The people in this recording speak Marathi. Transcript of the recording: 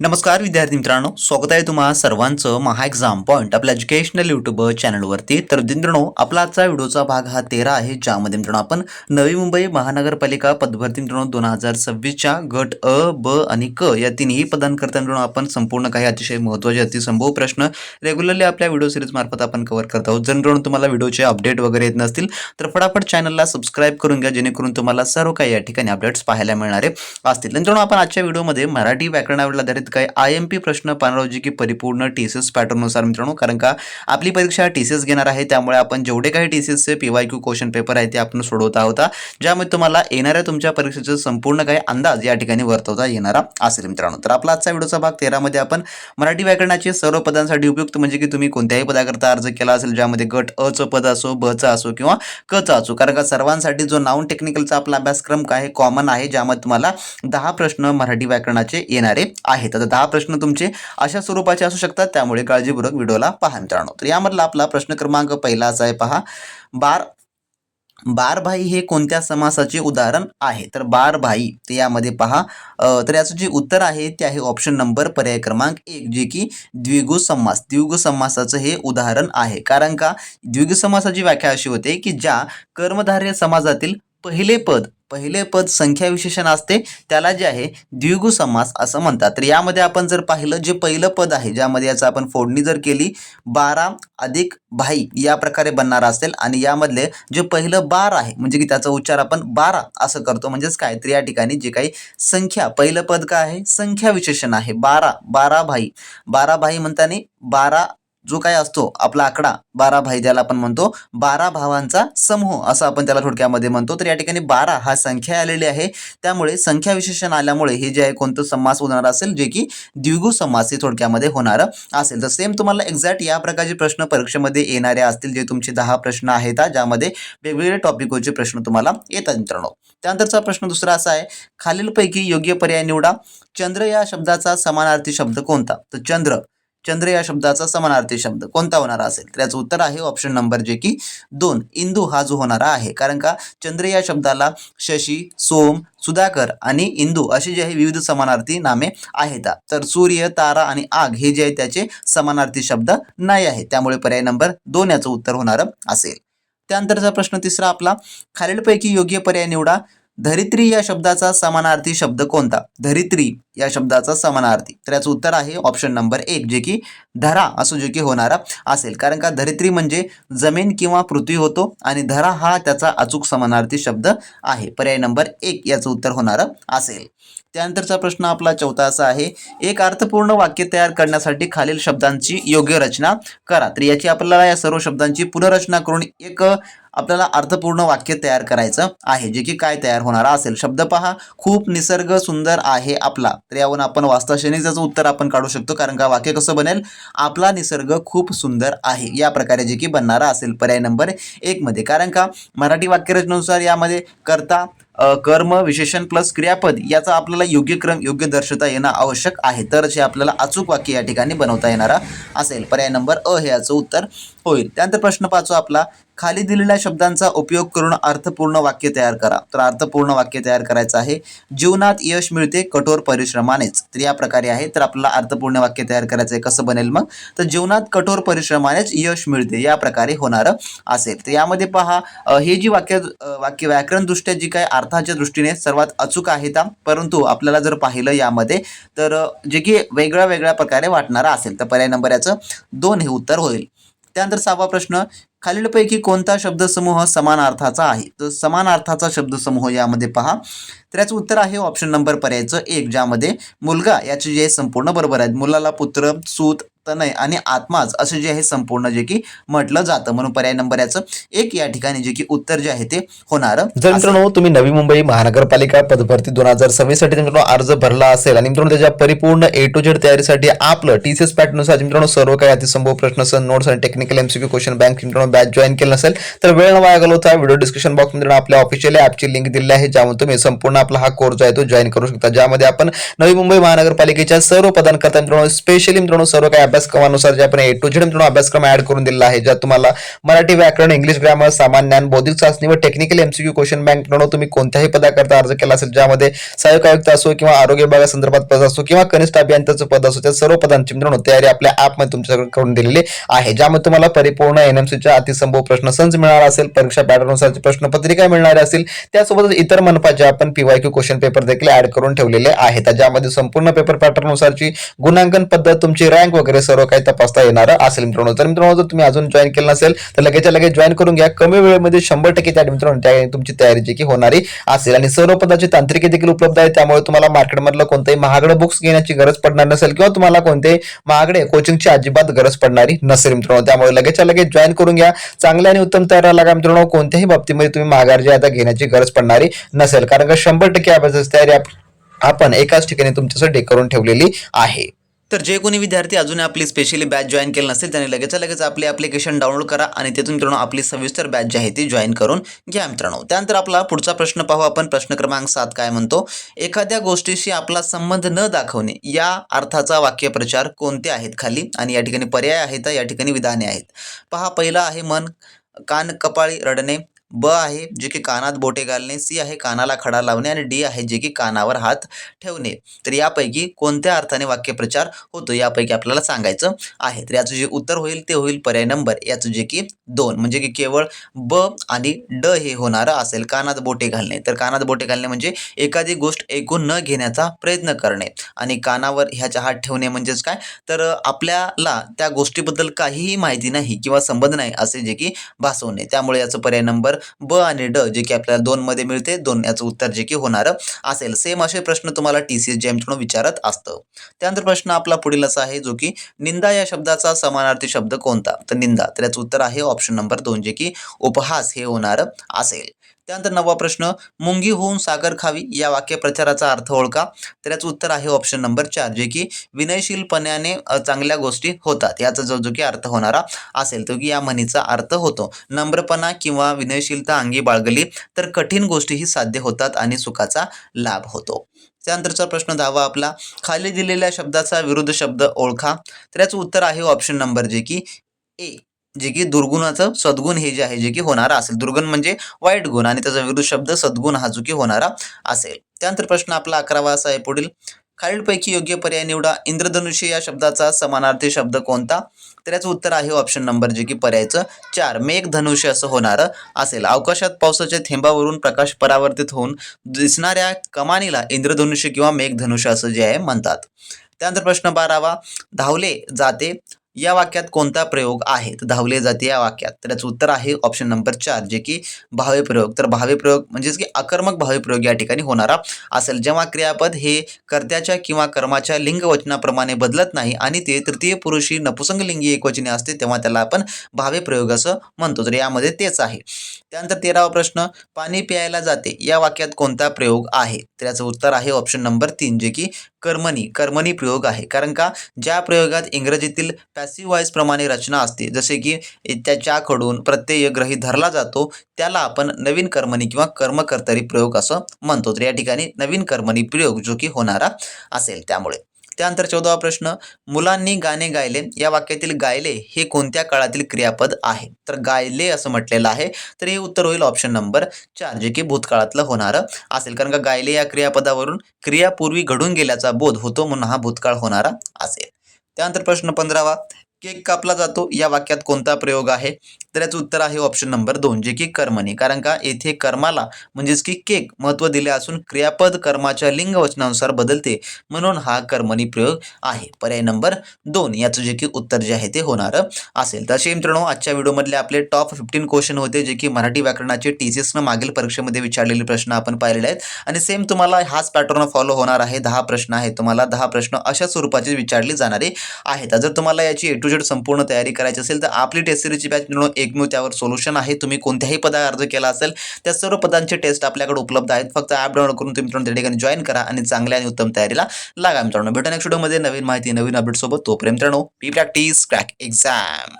नमस्कार विद्यार्थी मित्रांनो, स्वागत आहे तुम्हा सर्वांचं महा एक्झाम पॉईंट आपल्या एज्युकेशनल यूट्यूब चॅनलवरती. तर मित्रांनो, आपला आजचा व्हिडिओचा भाग हा 13 आहे, ज्यामध्ये मित्रांनो आपण नवी मुंबई महानगरपालिका पदभरती मित्रांनो 2026च्या गट अ, ब आणि क या तिन्ही पदांकरता मित्रांनो आपण संपूर्ण काही अतिशय महत्त्वाचे अतिसंभव प्रश्न रेग्युलरली आपल्या व्हिडिओ सिरीज मार्फत आपण कव्हर करत आहोत. जर मित्रांनो तुम्हाला व्हिडिओचे अपडेट वगैरे येत नसतील तर फटाफट चॅनलला सबस्क्राईब करून घ्या, जेणेकरून तुम्हाला सर्व काही या ठिकाणी अपडेट्स पाहायला मिळणारे असतील. मित्रांनो, आपण आजच्या व्हिडिओमध्ये मराठी व्याकरणावर आधारित काही IMP प्रश्न पाहणार आहोत, जे की परिपूर्ण TCS पॅटर्ननुसार मित्रांनो, कारण का आपली परीक्षा TCS घेणार आहे, त्यामुळे आपण जेवढे काही TCSचे PYQ क्वेश्चन पेपर आहे ते आपण सोडवता होता, ज्यामध्ये तुम्हाला येणाऱ्या तुमच्या परीक्षेचा संपूर्ण काही अंदाज या ठिकाणी वर्तवता येणारा असेल मित्रांनो. तर आपला आजचा व्हिडिओचा भाग 13 मध्ये आपण मराठी व्याकरणाचे सर्व पदांसाठी उपयुक्त, म्हणजे की तुम्ही कोणत्याही पदाकरता अर्ज केला असेल, ज्यामध्ये गट अ चं पद असो, ब चा असो किंवा क चा असो, कारण का सर्वांसाठी जो नाउन टेक्निकलचा आपला अभ्यासक्रम काय कॉमन आहे, ज्यामध्ये तुम्हाला 10 प्रश्न मराठी व्याकरणाचे येणारे आहेत. आता 10 प्रश्न तुमचे अशा स्वरूपाचे असू शकतात, त्यामुळे काळजीपूर्वक व्हिडिओला पहा मित्रांनो. तर यामधला आपला प्रश्न क्रमांक पहिला असा आहे, पहा. बारभाई हे कोणत्या समासाचे उदाहरण आहे? तर बारभाई ते यामध्ये पहा, तर याचं जे उत्तर आहे ते आहे ऑप्शन नंबर पर्याय क्रमांक 1, जे की द्विगु समास. द्विगु समासाचं हे उदाहरण आहे, कारण का द्विगु समासाची व्याख्या अशी होते की ज्या कर्मधारय समाजातील पहिले पद संख्या विशेषण असते, त्याला जे आहे द्विगु समास असं म्हणतात. तर यामध्ये आपण जर पाहिलं, जे पहिलं पद आहे, ज्यामध्ये याचं आपण फोडणी जर केली 12 अधिक भाई या प्रकारे बनणार असेल, आणि यामधले जे पहिलं बार आहे, म्हणजे की त्याचा उच्चार आपण 12 असं करतो, म्हणजेच काय, तर या ठिकाणी जे काही संख्या पहिलं पद काय आहे, संख्या विशेषण आहे 12 भाई म्हणताना 12 जो काय असतो आपला आकडा 12 भाई, ज्याला आपण म्हणतो 12 भावांचा समूह असं आपण त्याला थोडक्यामध्ये म्हणतो. तर या ठिकाणी 12 हा संख्या आलेली आहे, त्यामुळे संख्या विशेषण आल्यामुळे हे जे आहे कोणतं समास होणार असेल, जे की द्विगु समास हे थोडक्यामध्ये होणार असेल. तर सेम तुम्हाला एक्झॅक्ट या प्रकारचे प्रश्न परीक्षेमध्ये येणारे असतील, जे तुमचे 10 प्रश्न आहेत, ज्यामध्ये वेगवेगळे टॉपिकचे प्रश्न तुम्हाला येतात मित्रांनो. त्यानंतरचा प्रश्न दुसरा असा आहे, खालीलपैकी योग्य पर्याय निवडा. चंद्र या शब्दाचा समानार्थी शब्द कोणता? तर चंद्र या शब्दाचा समानार्थी शब्द कोणता होणार असेल? तर याचं उत्तर आहे ऑप्शन नंबर जे की 2, इंदू हा जो होणारा आहे, कारण का चंद्र या शब्दाला शशी, सोम, सुधाकर आणि इंदू अशी जे आहे विविध समानार्थी नामे आहेत. तर सूर्य, तारा आणि आग हे जे आहे त्याचे समानार्थी शब्द नाही आहे, त्यामुळे पर्याय नंबर 2 याचं उत्तर होणार असेल. त्यानंतरचा प्रश्न तिसरा आपला, खालीलपैकी योग्य पर्याय निवडा. धरित्री या शब्दाचा समानार्थी शब्द कोणता? धरित्री या शब्दाचा समानार्थी, तर याचं उत्तर आहे ऑप्शन नंबर 1, जे की धरा असं जे की होणारा असेल, कारण का धरित्री म्हणजे जमीन किंवा पृथ्वी होतो, आणि धरा हा त्याचा अचूक समानार्थी शब्द आहे. पर्याय नंबर 1 याचं उत्तर होणार असेल. त्यानंतरचा प्रश्न आपला चौथा असा आहे, एक अर्थपूर्ण वाक्य तयार करण्यासाठी खालील शब्दांची योग्य रचना करा. तर याची आपल्याला या सर्व शब्दांची पुनर्रचना करून एक आपल्याला अर्थपूर्ण वाक्य तयार करायचं आहे, जे की काय तयार होणार असेल. शब्द पहा, खूप निसर्ग सुंदर आहे आपला. तर यावरून आपण वास्तवशैलीचं उत्तर आपण काढू शकतो, कारण का वाक्य कसं बनेल, आपला निसर्ग खूप सुंदर आहे या प्रकारे जे की बनणारा असेल पर्याय नंबर 1 मध्ये. कारण का मराठी वाक्यरचनेनुसार यामध्ये कर्ता, कर्म, विशेषण प्लस क्रियापद याचा आपल्याला योग्य क्रम योग्य दर्शवता येणं आवश्यक आहे, तरच हे आपल्याला अचूक वाक्य या ठिकाणी बनवता येणारा असेल. पर्याय नंबर अ हे याचं उत्तर होईल. त्यानंतर प्रश्न 5 आपला, खाली दिलेल्या शब्दांचा उपयोग करून अर्थपूर्ण वाक्य तयार करा. तर अर्थपूर्ण वाक्य तयार करायचं आहे, जीवनात यश मिळते कठोर परिश्रमानेच. तर या प्रकारे आहे, तर आपल्याला अर्थपूर्ण वाक्य तयार करायचं आहे. कसं बनेल मग, तर जीवनात कठोर परिश्रमानेच यश मिळते या प्रकारे होणार असेल. तर यामध्ये पहा, हे जी वाक्य व्याकरणदृष्ट्या जी काय अर्थाच्या दृष्टीने सर्वात अचूक आहेत, परंतु आपल्याला जर पाहिलं यामध्ये, तर जे की वेगळ्या प्रकारे वाटणारा असेल, तर पर्याय नंबर याचं 2 हे उत्तर होईल. त्यानंतर 6वा प्रश्न, खालीलपैकी कोणता शब्दसमूह समान अर्थाचा आहे? तर समान अर्थाचा शब्दसमूह यामध्ये पहा, तर याचं उत्तर आहे ऑप्शन नंबर पर्यायचं 1, ज्यामध्ये मुलगा याचे जे संपूर्ण बरोबर आहेत. मुलाला पुत्र, सूत, तनय आणि आत्माज असे जे आहे संपूर्ण जे की म्हटलं जातं, म्हणून पर्याय नंबर याचं 1 या ठिकाणी जे की उत्तर जे आहे ते होणार. जर मित्रांनो तुम्ही नवी मुंबई महानगरपालिका पदभरती 2026 साठी मित्रांनो अर्ज भरला असेल, आणि मित्रांनो त्याच्या परिपूर्ण A to Z तयारीसाठी आपलं TCS पॅटर्ननुसार मित्रांनो सर्व काही अतिसंभव प्रश्न, नोट्स आणि टेक्निकल MCQ क्वेश्चन बँक मित्रांनो बॅच जॉईन केलं नसेल, तर वेळ न वाया घालवता व्हिडिओ डिस्क्रिप्शन बॉक्स मध्ये आपल्या ऑफिशियल ॲपची लिंक दिलेली आहे, ज्यामध्ये तुम्ही संपूर्ण आपला हा कोर्स आहे तो जॉईन करू शकता, ज्यामध्ये आपण नवी मुंबई महानगरपालिकेच्या सर्व पदांकरता मित्रांनो स्पेशली मित्रांनो सर्व काही अभ्यासक्रमानुसार जे आपण A to Z मित्रांनो अभ्यासक्रम ऍड करून दिलेला आहे, ज्यात तुम्हाला मराठी व्याकरण, इंग्लिश ग्रामर, सामान्य ज्ञान, बौद्धिक चाचणी व टेक्निकल MCQ क्वेश्चन बँक मित्रांनो तुम्ही कोणत्याही पदाकरता अर्ज केला असेल, ज्यामध्ये सहाय्यक आयुक्त असो किंवा आरोग्य विभागासंदर्भात पद असो किंवा कनिष्ठ अभियंत्याचं पद असो, त्या सर्व पदांची मित्रांनो तयारी आपल्या ॲपमध्ये तुमच्याकडे करून दिलेली आहे, ज्यामध्ये तुम्हाला परिपूर्ण NMCच्या अतिसंभव प्रश्नसंच मिळणार असेल, परीक्षा पॅटर्ननुसारची प्रश्नपत्रिका मिळणार असेल, त्यासोबतच इतर मनपाचे आपण PYQ क्वेश्चन पेपर देखील ऍड करून ठेवलेले आहेत, ज्यामध्ये संपूर्ण पेपर पॅटर्ननुसारची गुणांकन पद्धत, तुमची रँक वगैरे सर्व काही तपासता येणार असेल मित्रांनो. तर मित्रांनो जर तुम्ही अजून जॉईन केलं नसेल तर लगेच जॉईन करून घ्या. कमी वेळेमध्ये 100% त्या मित्रांनो तुमची तयारी जी की होणारी असेल आणि सर्व पदाची तांत्रिकी देखील उपलब्ध आहे, त्यामुळे तुम्हाला मार्केटमधलं कोणतेही महागडे बुक्स घेण्याची गरज पडणार नसेल किंवा तुम्हाला कोणतेही महागडे कोचिंगची अजिबात गरज पडणारी नसेल मित्रांनो. त्यामुळे लगेच जॉईन करून घ्या. चांगल्या आणि उत्तम तयार लागा मित्रांनो. कोणत्याही बाबतीमध्ये तुम्ही माघार जी आता घेण्याची गरज पडणारी नसेल, कारण का 100% अभ्यासाची तयारी आपण एकाच ठिकाणी तुमच्यासाठी करून ठेवलेली आहे. तर जे कोणी विद्यार्थी अजून आपली स्पेशली बॅच जॉईन केलं नसेल त्याने लगेच आपली ॲप्लिकेशन डाउनलोड करा आणि तिथून मित्रांनो आपली सविस्तर बॅच जी आहे ती जॉईन करून घ्या मित्रांनो. त्यानंतर आपला पुढचा प्रश्न पाहू आपण. प्रश्न क्रमांक 7 काय म्हणतो, एखाद्या गोष्टीशी आपला संबंध न दाखवणे या अर्थाचा वाक्यप्रचार कोणते आहेत खाली, आणि या ठिकाणी पर्याय आहेत, या ठिकाणी विधाने आहेत. पहा, पहिला आहे मन, कान कपाळी रडणे, ब आहे जे की कानात बोटे घालणे, सी आहे कानाला खडा लावणे, आणि डी आहे जे की कानावर हात ठेवणे. तर यापैकी कोणत्या अर्थाने वाक्यप्रचार होतो यापैकी आपल्याला सांगायचं आहे. तर याचं जे उत्तर होईल ते होईल पर्याय नंबर याचं जे की 2, म्हणजे की केवळ ब आणि ड हे होणारं असेल. कानात बोटे घालणे, तर कानात बोटे घालणे म्हणजे एखादी गोष्ट ऐकून न घेण्याचा प्रयत्न करणे, आणि कानावर ह्याच्या हात ठेवणे म्हणजेच काय, तर आपल्याला त्या गोष्टीबद्दल काहीही माहिती नाही किंवा संबंध नाही असे जे की भासवणे. त्यामुळे याचं पर्याय नंबर ब आणि ड जे की आपल्याला 2 मध्ये मिळते, 2 याचं उत्तर जे की होणार असेल. सेम असे प्रश्न तुम्हाला TCS जे मित्रांनो विचारत असतं. त्यानंतर प्रश्न आपला पुढील असा आहे जो की निंदा या शब्दाचा समानार्थी शब्द कोणता, तर निंदा, तर याचं उत्तर आहे ऑप्शन नंबर 2 जे की उपहास हे होणार असेल. त्यानंतर 9वा प्रश्न, मुंगी होऊन साखर खावी या वाक्यप्रचाराचा अर्थ ओळखा, तर याचं उत्तर आहे ऑप्शन नंबर 4 जे की विनयशीलपणाने चांगल्या गोष्टी होतात याचा जो की अर्थ होणारा असेल, तो की या म्हणीचा अर्थ होतो नम्रपणा किंवा विनयशीलता अंगी बाळगली तर कठीण गोष्टीही साध्य होतात आणि सुखाचा लाभ होतो. त्यानंतरचा प्रश्न 10वा आपला, खाली दिलेल्या शब्दाचा विरुद्ध शब्द ओळखा, तर याचं उत्तर आहे ऑप्शन नंबर जे की ए जे की दुर्गुणाचं सद्गुण हे जे आहे जे की होणारा असेल. दुर्गुण म्हणजे वाईट गुण आणि त्याचा विरुद्ध शब्द सद्गुण हा जो की होणारा असेल. त्यानंतर प्रश्न आपला 11वा असा आहे पुढील, खालीलपैकी योग्य पर्याय निवडा, इंद्रधनुष्य या शब्दाचा समानार्थी शब्द कोणता, तर याचं उत्तर आहे ऑप्शन नंबर जे की पर्यायचं 4 मेघधनुष्य असं होणारं असेल. अवकाशात पावसाच्या थेंबावरून प्रकाश परावर्तित होऊन दिसणाऱ्या कमानीला इंद्रधनुष्य किंवा मेघधनुष्य असं जे आहे म्हणतात. त्यानंतर प्रश्न 12वा, धावले जाते या वाक्यात कोणता प्रयोग आहे, तर धावले जाते या वाक्यात, तर याचं उत्तर आहे ऑप्शन नंबर 4 जे की भावे प्रयोग. तर भावे प्रयोग म्हणजेच की आकर्मक भावे प्रयोग या ठिकाणी होणारा असेल, जेव्हा क्रियापद हे कर्त्याच्या किंवा कर्माच्या लिंगवचनाप्रमाणे बदलत नाही आणि ते तृतीय पुरुषी नपुसंगलिंगी एकवचनी असते, तेव्हा त्याला आपण भावे प्रयोग असं म्हणतो. तर यामध्ये तेच आहे. त्यानंतर 13वा प्रश्न, पाणी प्यायला जाते या वाक्यात कोणता प्रयोग आहे, तर याचं उत्तर आहे ऑप्शन नंबर 3 जे की कर्मणी प्रयोग आहे. कारण का ज्या प्रयोगात इंग्रजीतील पॅसिव्ह वॉइस प्रमाणे रचना असते, जसे की त्याच्याकडून प्रत्यय गृहीत धरला जातो, त्याला आपण नवीन कर्मणी किंवा कर्मकर्तरी प्रयोग असं म्हणतो. तर या ठिकाणी नवीन कर्मणी प्रयोग जो की होणारा असेल त्यामुळे. त्यानंतर 14वा प्रश्न, मुलांनी गाणे गायले या वाक्यातील गायले हे कोणत्या काळातील क्रियापद आहे, तर गायले असं म्हटलेलं आहे, तर हे उत्तर होईल ऑप्शन नंबर 4 जे की भूतकाळातलं होणारं असेल. कारण का गायले या क्रियापदावरून क्रियापूर्वी घडून गेल्याचा बोध होतो, म्हणून हा भूतकाळ होणारा असेल. त्यानंतर प्रश्न 15वा, केक कापला जातो या वाक्यात कोणता प्रयोग आहे, तर याचं उत्तर आहे ऑप्शन नंबर 2 जे की कर्मणी. कारण का येथे कर्माला म्हणजेच की केक महत्त्व दिले असून क्रियापद कर्माच्या लिंगवचनानुसार बदलते, म्हणून हा कर्मणी प्रयोग आहे. पर्याय नंबर 2 याचं जे की उत्तर जे आहे ते होणारं असेल. तसे मित्रांनो आजच्या व्हिडिओमधले आपले टॉप 15 क्वेश्चन होते, जे की मराठी व्याकरणाचे TCSनं मागील परीक्षेमध्ये विचारलेले प्रश्न आपण पाहिलेले आहेत, आणि सेम तुम्हाला हाच पॅटर्न फॉलो होणार आहे. 10 प्रश्न आहेत, तुम्हाला 10 प्रश्न अशा स्वरूपाचे विचारले जाणारे आहेत. जर तुम्हाला याची A to Z संपूर्ण तयारी करायची असेल तर आपली टेस्ट सिरीजची बॅच मिळून एकमेव त्यावर सोल्युशन आहे. तुम्ही कोणत्याही पदावर अर्ज केला असेल त्या सर्व पदांचे टेस्ट आपल्याकडे उपलब्ध आहेत. फक्त ॲप डाउनलोड करून तुम्ही मित्रांनो त्या ठिकाणी जॉईन करा आणि चांगल्या आणि उत्तम तयारीला लागा मित्रांनो. भेटू नेक्स्ट व्हिडिओमध्ये नवीन माहिती नवीन अपडेट सोबत. तोपर्यंत मित्रांनो बी प्रॅक्टिस क्रॅक एक्झाम.